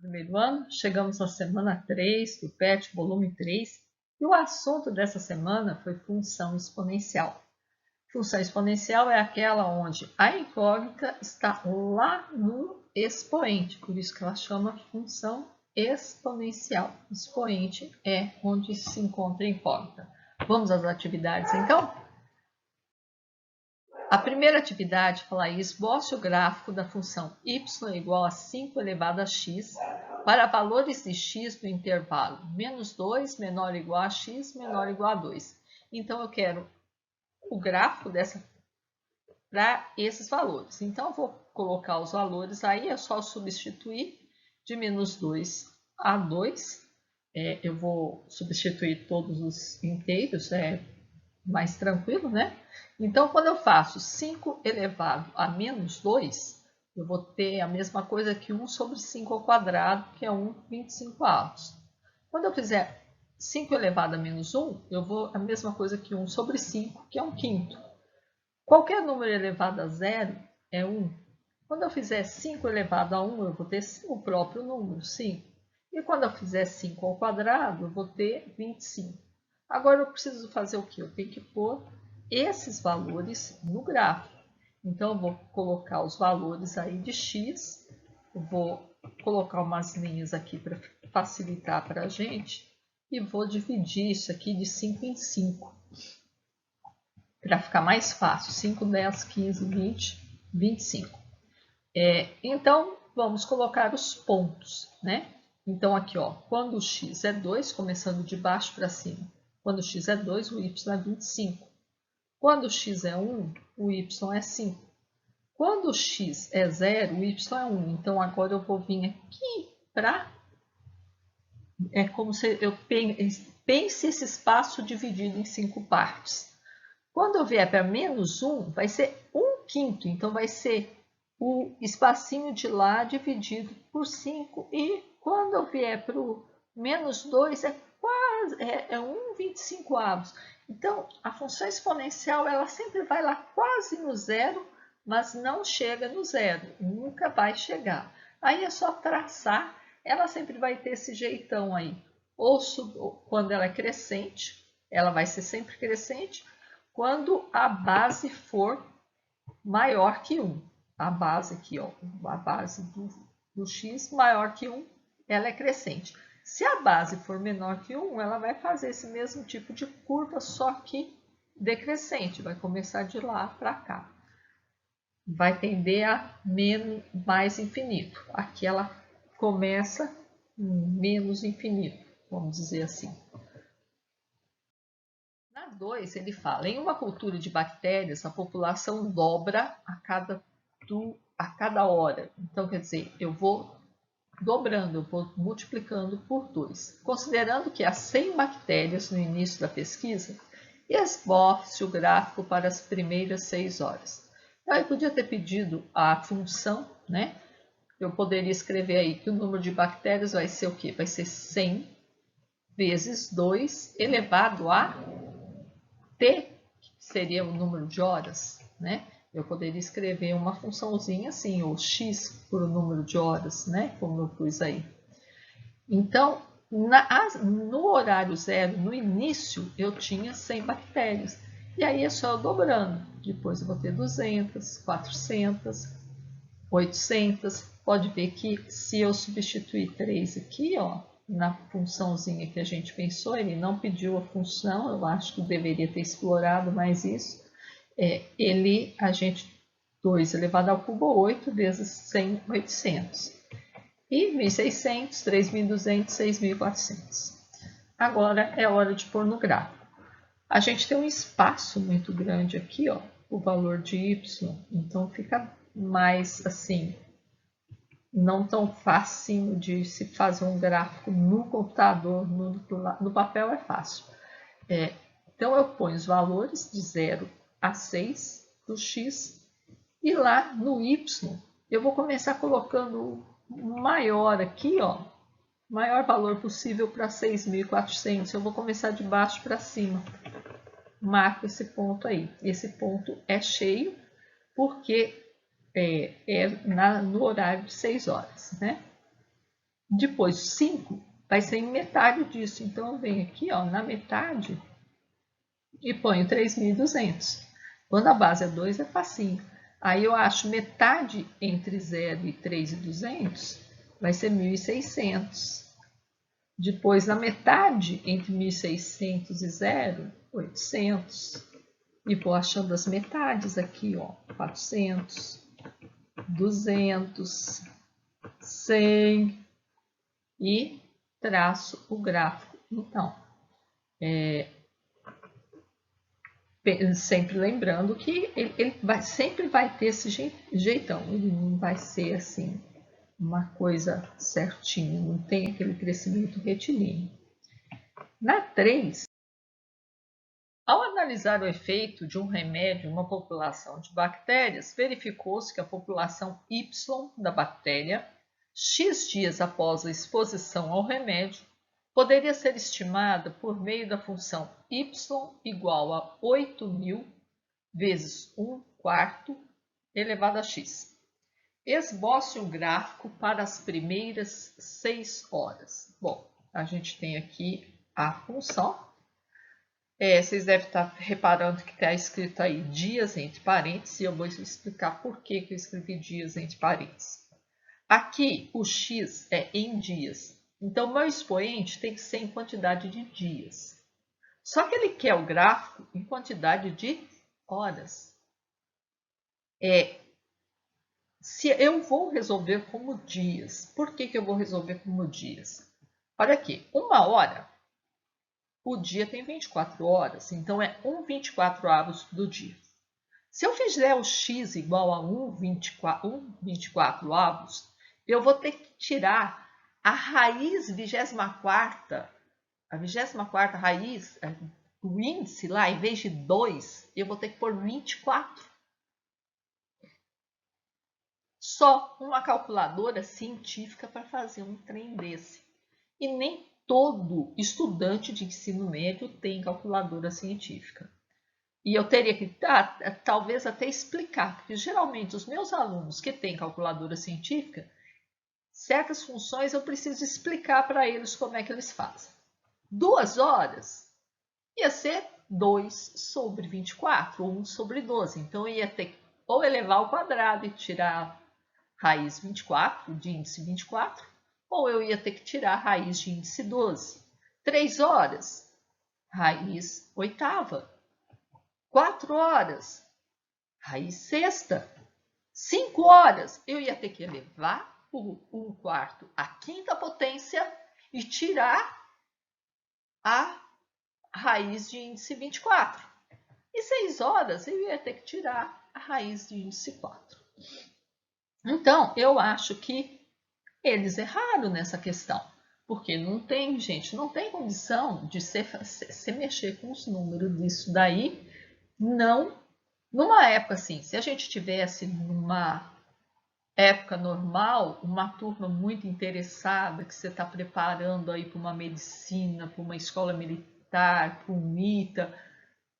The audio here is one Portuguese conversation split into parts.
primeiro ano, chegamos na semana 3 do PET, volume 3, e o assunto dessa semana foi função exponencial. Função exponencial é aquela onde a incógnita está lá no expoente, por isso que ela chama função exponencial. Expoente é onde se encontra a incógnita. Vamos às atividades então? A primeira atividade fala: esboce o gráfico da função y igual a 5 elevado a x para valores de x no intervalo -2 menor ou igual a x menor ou igual a 2. Então, eu quero o gráfico para esses valores. Então, eu vou colocar os valores aí, é só substituir de -2 a 2. Eu vou substituir todos os inteiros, mais tranquilo, né? Então, quando eu faço 5 elevado a -2, eu vou ter a mesma coisa que 1 sobre 5 ao quadrado, que é 1/25. Quando eu fizer 5 elevado a -1, eu vou a mesma coisa que 1 sobre 5, que é 1/5. Qualquer número elevado a zero é 1. Quando eu fizer 5 elevado a 1, eu vou ter o próprio número, 5. E quando eu fizer 5 ao quadrado, eu vou ter 25. Agora, eu preciso fazer o quê? Eu tenho que pôr esses valores no gráfico. Então, eu vou colocar os valores aí de x. Eu vou colocar umas linhas aqui para facilitar para a gente. E vou dividir isso aqui de 5 em 5. Para ficar mais fácil. 5, 10, 15, 20, 25. Então, vamos colocar os pontos, né? Então, aqui, ó, quando o x é 2, começando de baixo para cima. Quando o x é 2, o y é 25. Quando o x é 1, o y é 5. Quando o x é 0, o y é 1. Então, agora eu vou vir aqui para... É como se eu pense esse espaço dividido em 5 partes. Quando eu vier para -1, vai ser 1/5. Então, vai ser o espacinho de lá dividido por 5. E quando eu vier para o -2, é 1/25. Então, a função exponencial ela sempre vai lá quase no zero, mas não chega no zero. Nunca vai chegar. Aí é só traçar. Ela sempre vai ter esse jeitão aí. Ou quando ela é crescente, ela vai ser sempre crescente. Quando a base for maior que 1. A base aqui, ó, a base do x maior que 1, ela é crescente. Se a base for menor que 1, ela vai fazer esse mesmo tipo de curva, só que decrescente. Vai começar de lá para cá. Vai tender a mais infinito. Aqui ela começa menos infinito, vamos dizer assim. Na 2, ele fala: em uma cultura de bactérias, a população dobra a cada hora. Então, quer dizer, eu vou dobrando, eu vou multiplicando por 2. Considerando que há 100 bactérias no início da pesquisa, esboce o gráfico para as primeiras 6 horas. Eu podia ter pedido a função, né? Eu poderia escrever aí que o número de bactérias vai ser o quê? Vai ser 100 vezes 2 elevado a t, que seria o número de horas, né? Eu poderia escrever uma funçãozinha assim, ou x por o número de horas, né? Como eu pus aí. Então, no horário zero, no início, eu tinha 100 bactérias. E aí é só eu dobrando. Depois eu vou ter 200, 400, 800. Pode ver que se eu substituir 3 aqui, ó, na funçãozinha que a gente pensou, ele não pediu a função, eu acho que deveria ter explorado mais isso. A gente, 2 elevado ao cubo, 8 vezes 100, 800. E 1.600, 3.200, 6.400. Agora é hora de pôr no gráfico. A gente tem um espaço muito grande aqui, ó, o valor de y, então fica mais assim, não tão fácil de se fazer um gráfico no computador, no papel é fácil. Então, eu ponho os valores de 0 a 6 do x e lá no y eu vou começar colocando o maior aqui, ó, maior valor possível para 6.400. Eu vou começar de baixo para cima. Marco esse ponto aí. Esse ponto é cheio porque no horário de 6 horas, né? Depois 5 vai ser em metade disso. Então eu venho aqui, ó, na metade e ponho 3.200. Quando a base é 2 é facinho. Aí eu acho metade entre 0 e 3.200 vai ser 1.600. Depois, na metade entre 1.600 e 0, 800. E vou achando as metades aqui, ó, 400, 200, 100 e traço o gráfico. Então, sempre lembrando que sempre vai ter esse jeitão, ele não vai ser assim uma coisa certinha, não tem aquele crescimento retilíneo. Na 3, ao analisar o efeito de um remédio em uma população de bactérias, verificou-se que a população Y da bactéria, X dias após a exposição ao remédio, poderia ser estimada por meio da função y igual a 8.000 vezes 1/4 elevado a x. Esboce um gráfico para as primeiras 6 horas. Bom, a gente tem aqui a função. Vocês devem estar reparando que está escrito aí dias entre parênteses, e eu vou explicar por que eu escrevi dias entre parênteses. Aqui o x é em dias, então meu expoente tem que ser em quantidade de dias. Só que ele quer o gráfico em quantidade de horas. Se eu vou resolver como dias, por que eu vou resolver como dias? Olha aqui, 1 hora, o dia tem 24 horas, então é 1/24 do dia. Se eu fizer o x igual a 1/24 avos, eu vou ter que tirar a raiz 24ª, a 24ª raiz, o índice lá, em vez de 2, eu vou ter que pôr 24. Só uma calculadora científica para fazer um trem desse. E nem todo estudante de ensino médio tem calculadora científica. E eu teria que talvez até explicar, porque geralmente os meus alunos que têm calculadora científica, certas funções eu preciso explicar para eles como é que eles fazem. 2 horas ia ser 2/24, ou 1/12. Então eu ia ter que ou elevar ao quadrado e tirar raiz 24, de índice 24, ou eu ia ter que tirar a raiz de índice 12. 3 horas, raiz oitava. 4 horas, raiz sexta. 5 horas, eu ia ter que elevar o 1/4 à quinta potência e tirar a raiz de índice 24. E 6 horas, eu ia ter que tirar a raiz de índice 4. Então, eu acho que eles erraram nessa questão, porque não tem, gente, não tem condição de se mexer com os números disso daí, não numa época assim. Se a gente tivesse numa época normal, uma turma muito interessada, que você está preparando aí para uma medicina, para uma escola militar, para um ITA,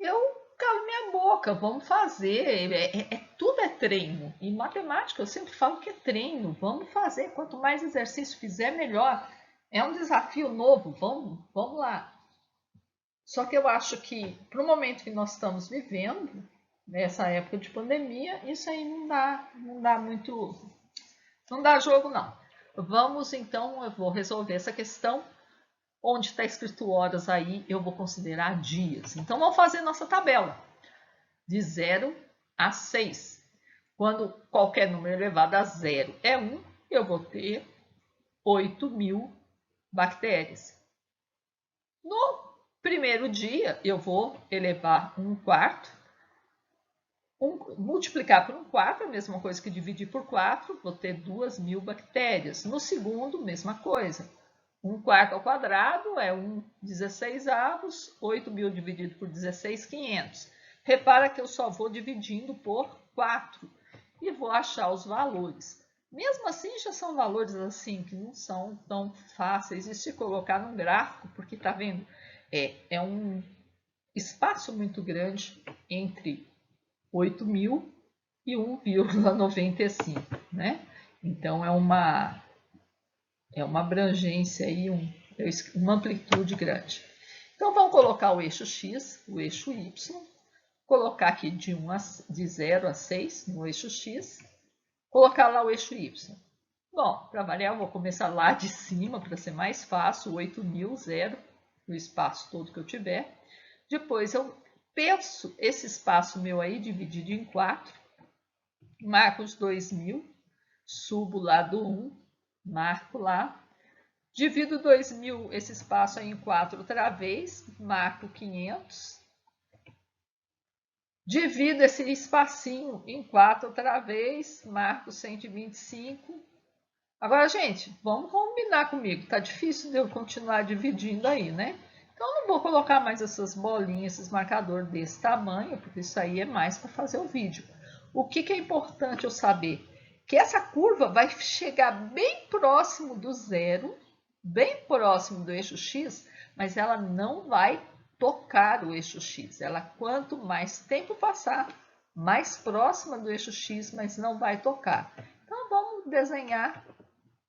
eu calo minha boca, vamos fazer, tudo é treino. E matemática eu sempre falo que é treino, vamos fazer, quanto mais exercício fizer, melhor. É um desafio novo, vamos lá. Só que eu acho que, para o momento que nós estamos vivendo, nessa época de pandemia, isso aí não dá muito, não dá jogo não. Vamos então, eu vou resolver essa questão. Onde está escrito horas aí, eu vou considerar dias. Então, vamos fazer nossa tabela. De 0 a 6. Quando qualquer número elevado a 0 é 1, eu vou ter 8.000 bactérias. No primeiro dia, eu vou elevar 1/4. Multiplicar por 1/4 é a mesma coisa que dividir por 4, vou ter 2.000 bactérias. No segundo, mesma coisa. 1/4 ao quadrado é 1/16avos, 8.000 dividido por 16, 500. Repara que eu só vou dividindo por 4 e vou achar os valores. Mesmo assim, já são valores assim que não são tão fáceis de se colocar num gráfico, porque tá vendo? É um espaço muito grande entre 8.000 e 1,95, né? Então, é uma É uma abrangência aí, uma amplitude grande. Então, vamos colocar o eixo x, o eixo y, colocar aqui de 0 a 6 no eixo x, colocar lá o eixo y. Bom, para variar, eu vou começar lá de cima, para ser mais fácil, 8.000, 0, o espaço todo que eu tiver. Depois, eu penso esse espaço meu aí, dividido em 4, marco os 2.000, subo lá do 1, marco lá, divido 2.000, esse espaço aí em 4 outra vez, marco 500, divido esse espacinho em 4 outra vez, marco 125. Agora, gente, vamos combinar comigo, tá difícil de eu continuar dividindo aí, né? Então, eu não vou colocar mais essas bolinhas, esses marcadores desse tamanho, porque isso aí é mais para fazer o vídeo. O que é importante eu saber? Que essa curva vai chegar bem próximo do zero, bem próximo do eixo x, mas ela não vai tocar o eixo x. Ela, quanto mais tempo passar, mais próxima do eixo x, mas não vai tocar. Então, vamos desenhar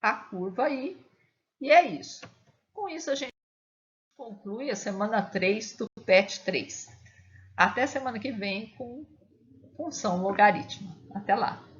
a curva aí, e é isso. Com isso, a gente conclui a semana 3 do PET 3. Até semana que vem com função logaritmo. Até lá!